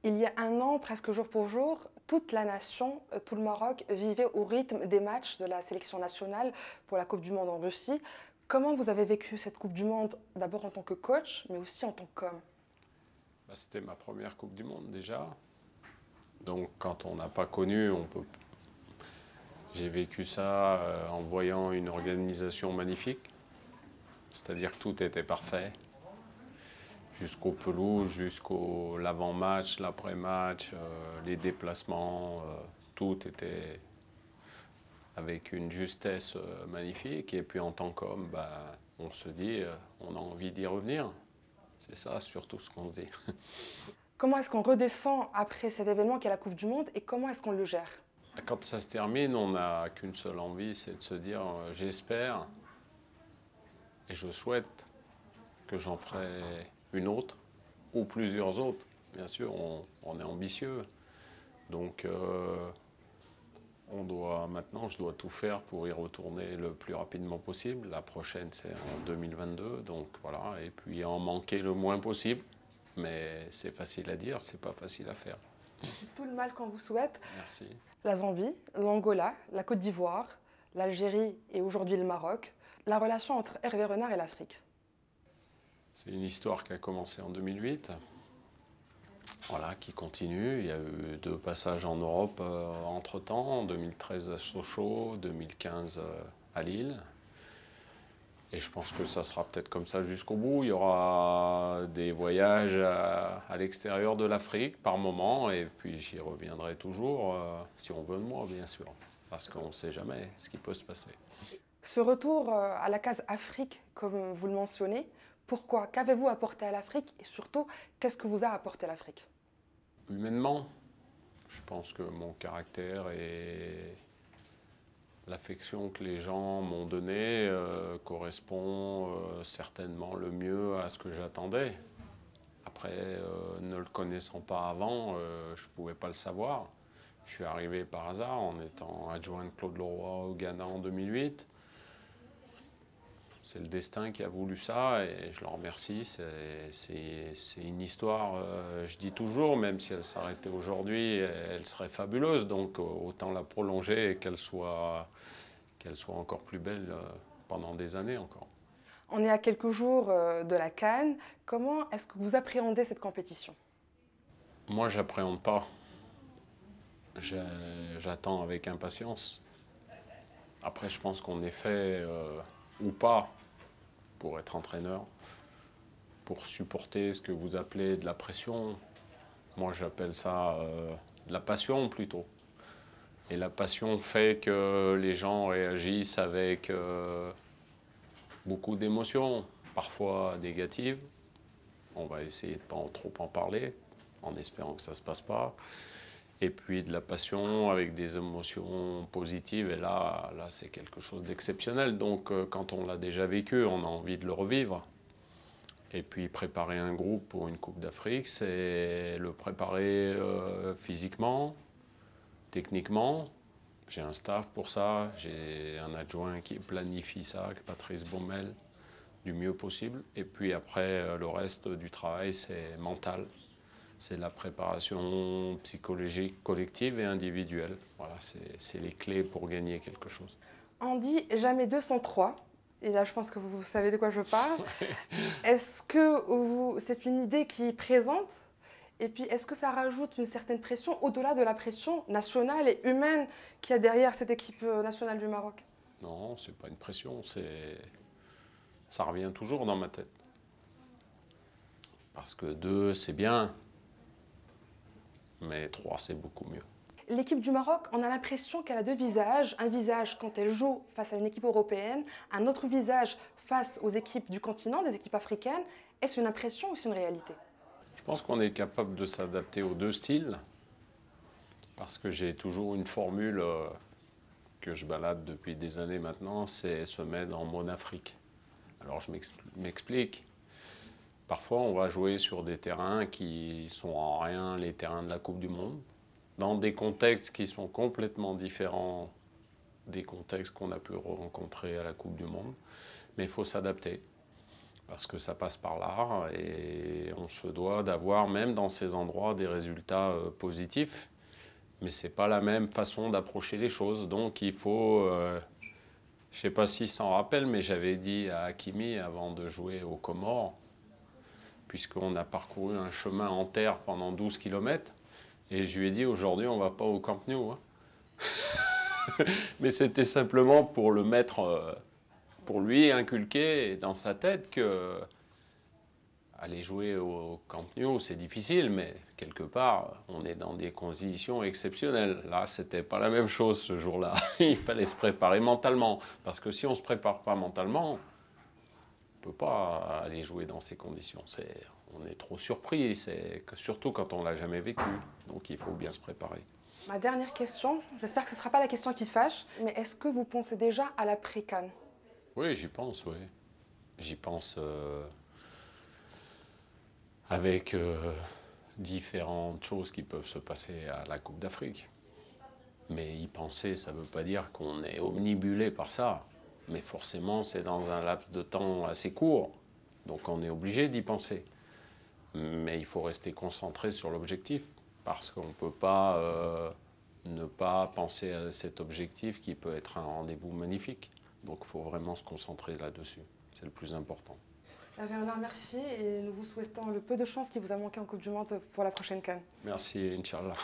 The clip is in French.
Il y a un an, presque jour pour jour, toute la nation, tout le Maroc vivait au rythme des matchs de la sélection nationale pour la Coupe du Monde en Russie. Comment vous avez vécu cette Coupe du Monde, d'abord en tant que coach, mais aussi en tant qu'homme? C'était ma première Coupe du Monde déjà. Donc quand on n'a pas connu, j'ai vécu ça en voyant une organisation magnifique. C'est-à-dire que tout était parfait. Jusqu'au pelouse, jusqu'au l'avant-match, l'après-match, les déplacements, tout était avec une justesse magnifique. Et puis en tant qu'homme, on se dit, on a envie d'y revenir. C'est ça surtout ce qu'on se dit. Comment est-ce qu'on redescend après cet événement qu'est la Coupe du Monde et comment est-ce qu'on le gère? Quand ça se termine, on n'a qu'une seule envie, c'est de se dire j'espère et je souhaite que j'en ferai une autre ou plusieurs autres. Bien sûr, on est ambitieux. Donc maintenant, je dois tout faire pour y retourner le plus rapidement possible. La prochaine, c'est en 2022. Donc voilà, et puis en manquer le moins possible. Mais c'est facile à dire, c'est pas facile à faire. C'est tout le mal qu'on vous souhaite. Merci. La Zambie, l'Angola, la Côte d'Ivoire, l'Algérie et aujourd'hui le Maroc. La relation entre Hervé Renard et l'Afrique. C'est une histoire qui a commencé en 2008. Voilà, qui continue. Il y a eu 2 passages en Europe entre-temps, en 2013 à Sochaux, 2015 à Lille. Et je pense que ça sera peut-être comme ça jusqu'au bout. Il y aura des voyages à l'extérieur de l'Afrique par moment, et puis j'y reviendrai toujours, si on veut de moi, bien sûr. Parce qu'on ne sait jamais ce qui peut se passer. Ce retour à la case Afrique, comme vous le mentionnez, pourquoi? Qu'avez-vous apporté à l'Afrique et surtout, qu'est-ce que vous a apporté l'Afrique? Humainement, je pense que mon caractère et l'affection que les gens m'ont donnée correspond certainement le mieux à ce que j'attendais. Après, ne le connaissant pas avant, je ne pouvais pas le savoir. Je suis arrivé par hasard en étant adjoint de Claude Leroy au Ghana en 2008. C'est le destin qui a voulu ça et je le remercie. C'est une histoire, je dis toujours, même si elle s'arrêtait aujourd'hui, elle serait fabuleuse. Donc autant la prolonger et qu'elle soit encore plus belle pendant des années encore. On est à quelques jours de la CAN. Comment est-ce que vous appréhendez cette compétition? Moi, j'appréhende pas. J'attends avec impatience. Après, je pense qu'on est fait ou pas pour être entraîneur, pour supporter ce que vous appelez de la pression. Moi, j'appelle ça de la passion plutôt. Et la passion fait que les gens réagissent avec beaucoup d'émotions, parfois négatives. On va essayer de ne pas trop en parler, en espérant que ça ne se passe pas. Et puis de la passion avec des émotions positives. Et là c'est quelque chose d'exceptionnel. Donc quand on l'a déjà vécu, on a envie de le revivre. Et puis préparer un groupe pour une Coupe d'Afrique, c'est le préparer physiquement, techniquement. J'ai un staff pour ça, j'ai un adjoint qui planifie ça, Patrice Baumel, du mieux possible. Et puis après, le reste du travail, c'est mental. C'est la préparation psychologique collective et individuelle. Voilà, c'est les clés pour gagner quelque chose. On dit jamais 2 sans 3. Et là, je pense que vous savez de quoi je parle. Est-ce que c'est une idée qui est présente? Et puis, est-ce que ça rajoute une certaine pression au-delà de la pression nationale et humaine qu'il y a derrière cette équipe nationale du Maroc? Non, c'est pas une pression, ça revient toujours dans ma tête. Parce que 2, c'est bien, mais 3, c'est beaucoup mieux. L'équipe du Maroc, on a l'impression qu'elle a 2 visages. Un visage quand elle joue face à une équipe européenne, un autre visage face aux équipes du continent, des équipes africaines. Est-ce une impression ou c'est une réalité? Je pense qu'on est capable de s'adapter aux 2 styles, parce que j'ai toujours une formule que je balade depuis des années maintenant, c'est se mettre en mode Afrique. Alors je m'explique. Parfois, on va jouer sur des terrains qui sont en rien les terrains de la Coupe du Monde, dans des contextes qui sont complètement différents des contextes qu'on a pu rencontrer à la Coupe du Monde. Mais il faut s'adapter. parce que ça passe par l'art et on se doit d'avoir même dans ces endroits des résultats positifs. Mais ce n'est pas la même façon d'approcher les choses. Donc il faut, je ne sais pas s'il s'en rappelle, mais j'avais dit à Hakimi avant de jouer aux Comores, puisqu'on a parcouru un chemin en terre pendant 12 kilomètres, et je lui ai dit aujourd'hui on ne va pas au Camp Nou. Hein. Mais c'était simplement pour le mettre, pour lui inculquer dans sa tête que aller jouer au Camp Nou, c'est difficile, mais quelque part, on est dans des conditions exceptionnelles. Là, c'était pas la même chose ce jour-là. Il fallait se préparer mentalement, parce que si on se prépare pas mentalement, on peut pas aller jouer dans ces conditions. On est trop surpris, surtout quand on l'a jamais vécu. Donc, il faut bien se préparer. Ma dernière question, j'espère que ce ne sera pas la question qui fâche, mais est-ce que vous pensez déjà à l'après-CAN? Oui, j'y pense, oui. J'y pense avec différentes choses qui peuvent se passer à la Coupe d'Afrique. Mais y penser, ça ne veut pas dire qu'on est omnibulé par ça. Mais forcément, c'est dans un laps de temps assez court. Donc on est obligé d'y penser. Mais il faut rester concentré sur l'objectif. Parce qu'on ne peut pas ne pas penser à cet objectif qui peut être un rendez-vous magnifique. Donc il faut vraiment se concentrer là-dessus. C'est le plus important. Bernard, merci et nous vous souhaitons le peu de chance qui vous a manqué en Coupe du Monde pour la prochaine CAN. Merci, Inch'Allah.